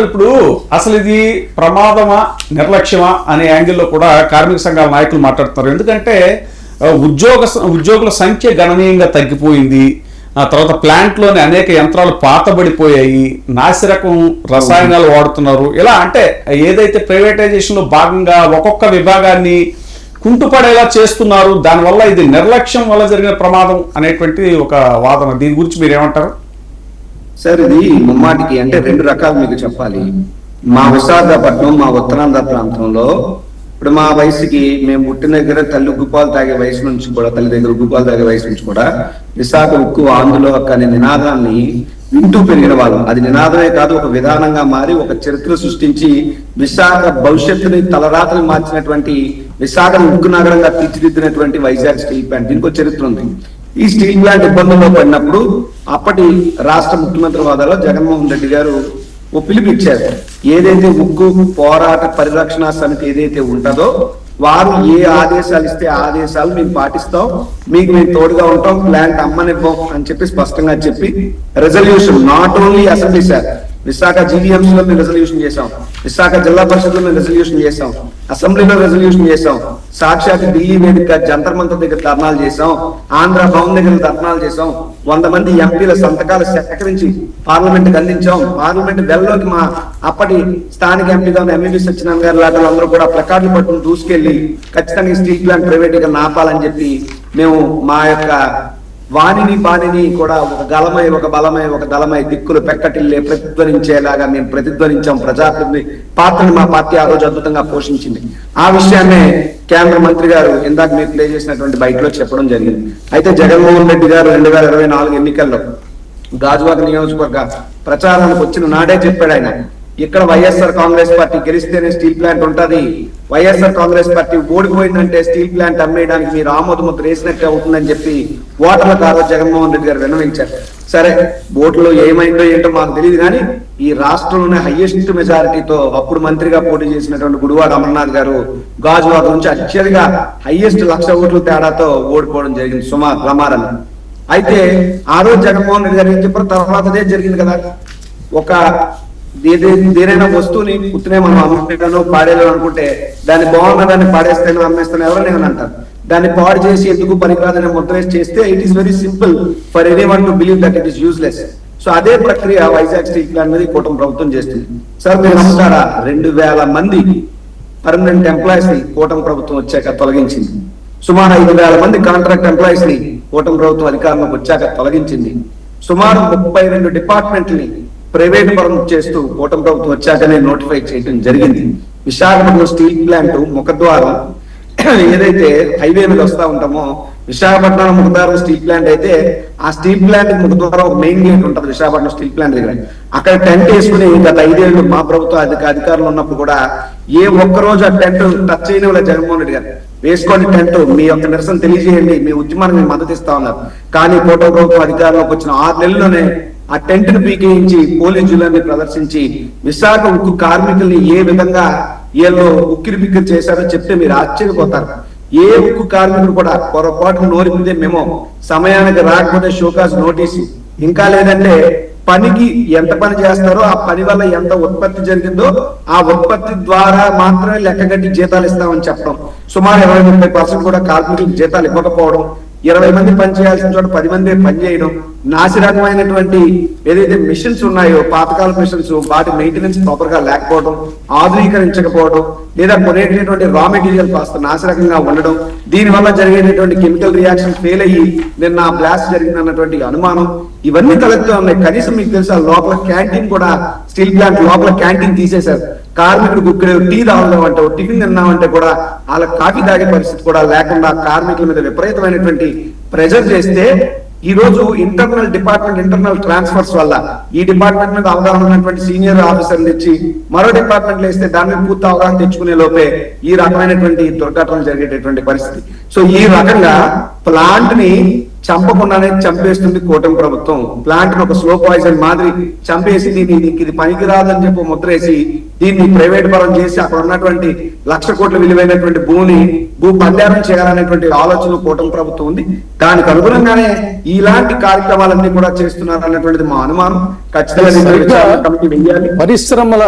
ఇప్పుడు అసలు ఇది ప్రమాదమా నిర్లక్ష్యమా అనే యాంగిల్లో కూడా కార్మిక సంఘాల నాయకులు మాట్లాడుతున్నారు. ఎందుకంటే ఉద్యోగుల సంఖ్య గణనీయంగా తగ్గిపోయింది. ఆ తర్వాత ప్లాంట్లోని అనేక యంత్రాలు పాతబడిపోయాయి, నాసిరకం రసాయనాలు వాడుతున్నారు. ఇలా అంటే ఏదైతే ప్రైవేటైజేషన్లో భాగంగా ఒక్కొక్క విభాగాన్ని కుంటుపడేలా చేస్తున్నారు, దానివల్ల ఇది నిర్లక్ష్యం వల్ల జరిగిన ప్రమాదం అనేటువంటి ఒక వాదన. దీని గురించి మీరేమంటారు? సార్, ఇది ముమ్మాటికి అంటే రెండు రకాలు మీకు చెప్పాలి. మా విశాఖపట్నం, మా ఉత్తరాంధ్ర ప్రాంతంలో ఇప్పుడు మా వయసుకి మేము పుట్టిన దగ్గర తల్లి ఉగ్గుపాలు తాగే వయసు నుంచి కూడా, తల్లి దగ్గర ఉగ్గుపాలు తాగే వయసు నుంచి కూడా విశాఖ ఉక్కు ఆంధ్రలో అనే నినాదాన్ని వింటూ పెరిగిన వాళ్ళం. అది నినాదమే కాదు, ఒక విధానంగా మారి ఒక చరిత్ర సృష్టించి విశాఖ భవిష్యత్తుని తలరాత్రి మార్చినటువంటి, విశాఖ ఉక్కు నగరంగా తీర్చిదిద్దినటువంటి వైజాగ్ స్టీల్ ప్లాంట్. దీనికి ఒక చరిత్ర ఉంది. ఈ స్టీల్ ప్లాంట్ ఇబ్బందుల్లో పడినప్పుడు అప్పటి రాష్ట్ర ముఖ్యమంత్రి హోదాలో జగన్మోహన్ రెడ్డి గారు ఓ పిలుపిచ్చారు. ఏదైతే ఉక్కు పోరాట పరిరక్షణ సమితి ఏదైతే ఉంటుందో వారు ఏ ఆదేశాలు ఇస్తే ఆ ఆదేశాలు మేము పాటిస్తాం, మీకు మేము తోడుగా ఉంటాం, ప్లాంట్ అమ్మనివ్వం అని చెప్పి స్పష్టంగా చెప్పి resolution, not only assembly sir, Visakha GVMC లో మేము రెజల్యూషన్ చేసాం, విశాఖ జిల్లా పరిషత్ లో మేము రెజల్యూషన్ చేసాం, అసెంబ్లీలో రెజల్యూషన్ చేసాం, సాక్షాత్ ఢిల్లీ వేదిక జంతర్ మంతర్ దగ్గర ధర్నాలు చేసాం, ఆంధ్ర భవన్ దగ్గర ధర్నాలు చేసాం, 100 మంది ఎంపీల సంతకాలు సేకరించి పార్లమెంట్ కి అందించాం. పార్లమెంట్ వెల్లోకి మా అప్పటి స్థానిక ఎంపీగా ఉన్న ఎంఈవి సత్యనారాయణ గారు లాంటి అందరూ కూడా ప్లకార్డులు పట్టుకుని దూసుకెళ్లి ఖచ్చితంగా స్టీల్ ప్లాంట్ ప్రైవేట్ గా నాపాలని చెప్పి మేము మా యొక్క వాణిని బాణిని కూడా ఒక గలమై, ఒక బలమై, ఒక దళమై దిక్కులు పెక్కటిల్లే ప్రతిధ్వనించేలాగా మేము ప్రతిధ్వనించాం. ప్రజాప్రతినిధి పాత్రని మా పార్టీ ఆ రోజు అద్భుతంగా పోషించింది. ఆ విషయాన్నే కేంద్ర మంత్రి గారు ఇందాక మీరు ప్లే చేసినటువంటి బయటలో చెప్పడం జరిగింది. అయితే జగన్మోహన్ రెడ్డి గారు 2024 ఎన్నికల్లో గాజువాక నియోజకవర్గ ప్రచారానికి వచ్చిన నాడే చెప్పాడు ఆయన, ఇక్కడ వైఎస్ఆర్ కాంగ్రెస్ పార్టీ గెలిస్తేనే స్టీల్ ప్లాంట్ ఉంటది, వైఎస్ఆర్ కాంగ్రెస్ పార్టీ ఓడిపోయిందంటే స్టీల్ ప్లాంట్ అమ్మేయడానికి మీరు ఆమోద ముద్ర వేసినట్టే అవుతుందని చెప్పి ఓటర్లకు ఆ రోజు జగన్మోహన్ రెడ్డి గారు విన్నవించారు. సరే, ఓట్లో ఏమైందో ఏంటో మాకు తెలియదు, కానీ ఈ రాష్ట్రంలోనే హైయెస్ట్ మెజారిటీతో అప్పుడు మంత్రిగా పోటీ చేసినటువంటి గుడివాడ అమర్నాథ్ గారు గాజువాక నుంచి అత్యధిక హైయెస్ట్ 1,00,000 ఓట్ల తేడాతో ఓడిపోవడం జరిగింది ప్రమారం. అయితే ఆ రోజు జగన్మోహన్ రెడ్డి గారు ఏం చెప్పారు, తర్వాత అదే జరిగింది కదా. ఒక దేనైనా వస్తువుని పుట్టినే మనం అమ్మేటాను పాడేలో అనుకుంటే దాన్ని బాగున్నదాన్ని పాడేస్తాను అమ్మేస్తాను ఎవరైనా అంటారు. దాన్ని పాడు చేసి ఎందుకు పనికిరాదని ముద్ర చేస్తే it is very simple for anyone to believe that it is useless. So అదే ప్రక్రియ వైజాగ్ స్టీల్ ప్లాంట్ మీద కూటమి ప్రభుత్వం చేస్తుంది. సార్, మీరు నమ్ముతారా, 2,000 మంది పర్మనెంట్ ఎంప్లాయీస్ ని కూటమి ప్రభుత్వం వచ్చాక తొలగించింది. సుమారు 5,000 మంది కాంట్రాక్ట్ ఎంప్లాయీస్ ని కూటమి ప్రభుత్వం అధికారంలోకి వచ్చాక తొలగించింది. సుమారు 32 డిపార్ట్మెంట్ని ప్రైవేట్ పరం చేస్తూ కూటమి ప్రభుత్వం వచ్చాకనే నోటిఫై చేయడం జరిగింది. విశాఖపట్నం స్టీల్ ప్లాంట్ ముఖద్వారం ఏదైతే హైవే మీద వస్తా ఉంటామో, విశాఖపట్నం ముఖద్వారం స్టీల్ ప్లాంట్ అయితే ఆ స్టీల్ ప్లాంట్ ముఖద్వారం ఒక మెయిన్ గేట్ ఉంటుంది విశాఖపట్నం స్టీల్ ప్లాంట్ దగ్గర. అక్కడ టెంట్ వేసుకుని గత 5 ఏళ్ళు మా ప్రభుత్వం అధికారులు ఉన్నప్పుడు కూడా ఏ ఒక్కరోజు ఆ టెంట్ టచ్ చేయని జగన్మోహన్ రెడ్డి గారు వేసుకోండి టెంట్, మీ యొక్క నిరసన తెలియజేయండి, మీ ఉద్యమాన్ని మేము మద్దతు ఇస్తా ఉన్నారు. కానీ కూటమి ప్రభుత్వం అధికారంలోకి వచ్చిన 6 నెలల్లోనే ఆ టెంట్ ను పీకేయించి పోలీస్ జులాన్ని ప్రదర్శించి విశాఖ ఉక్కు కార్మికుల్ని ఏ విధంగా ఏదో ఉక్కిరి బిక్కిరి చేశారో చెప్తే మీరు ఆశ్చర్యపోతారు. ఏ ఉక్కు కార్మికుడు కూడా పొరపాటు నోరిపితే మేము సమయానికి రాకపోతే షోకాస్ నోటీసు, ఇంకా లేదంటే పనికి ఎంత పని చేస్తారో ఆ పని వల్ల ఎంత ఉత్పత్తి జరిగిందో ఆ ఉత్పత్తి ద్వారా మాత్రమే లెక్కగట్టి జీతాలు ఇస్తామని చెప్పడం, సుమారు 20-30% కూడా కార్మికులకు జీతాలు ఇవ్వకపోవడం, 20 మంది పని చేయాల్సిన చోట 10 మంది పని చేయడం, నాసిరకమైనటువంటి ఏదైతే మిషన్స్ ఉన్నాయో పాతకాల మిషన్స్ వాటి మెయింటెనెన్స్ ప్రాపర్ గా లేకపోవడం, ఆధునీకరించకపోవడం, లేదా కొనేటటువంటి రా మెటీరియల్ కాస్త నాసిరకంగా ఉండడం, దీని వల్ల జరిగేటటువంటి కెమికల్ రియాక్షన్ ఫెయిల్ అయ్యి నిన్న బ్లాస్ట్ జరిగిందన్నటువంటి అనుమానం, ఇవన్నీ తలెత్తుతూ ఉన్నాయి. కనీసం మీకు తెలుసా, లోపల క్యాంటీన్ కూడా స్టీల్ ప్లాంట్ లోపల క్యాంటీన్ తీసేశారు. కార్మికుడు టీ తాగుదామంటే టిఫిన్ తిన్నామంటే కూడా వాళ్ళ కాఫీ తాగే పరిస్థితి కూడా లేకుండా కార్మికుల మీద విపరీతమైనటువంటి ప్రెజర్ చేస్తే ఈ రోజు ఇంటర్నల్ ట్రాన్స్ఫర్స్ వల్ల ఈ డిపార్ట్మెంట్ మీద అవగాహన ఉన్నటువంటి సీనియర్ ఆఫీసర్లు తెచ్చి మరో డిపార్ట్మెంట్ వేస్తే దాని మీద పూర్తి అవగాహన తెచ్చుకునే లోపే ఈ రకమైనటువంటి దుర్ఘటనలు జరిగేటటువంటి పరిస్థితి. సో ఈ రకంగా ప్లాంట్ ని చంపకుండానే చంపేస్తుంది కూటమి ప్రభుత్వం. ప్లాంట్ ఒక స్లో పాయిజన్ మాదిరి చంపేసి ఇది పనికిరాదని చెప్పి ముద్రేసి దీన్ని ప్రైవేట్ పరం చేసి అక్కడ ఉన్నటువంటి 1,00,000 కోట్ల విలువైనటువంటి భూ పందారం చేయాలనేటువంటి ఆలోచన కూటమి ప్రభుత్వం ఉంది. దానికి అనుగుణంగానే ఇలాంటి కార్యక్రమాలన్నీ కూడా చేస్తున్నారు అన్నటువంటిది మా అనుమానం. ఖచ్చితంగా కమిటీ వెయ్యాలి. పరిశ్రమల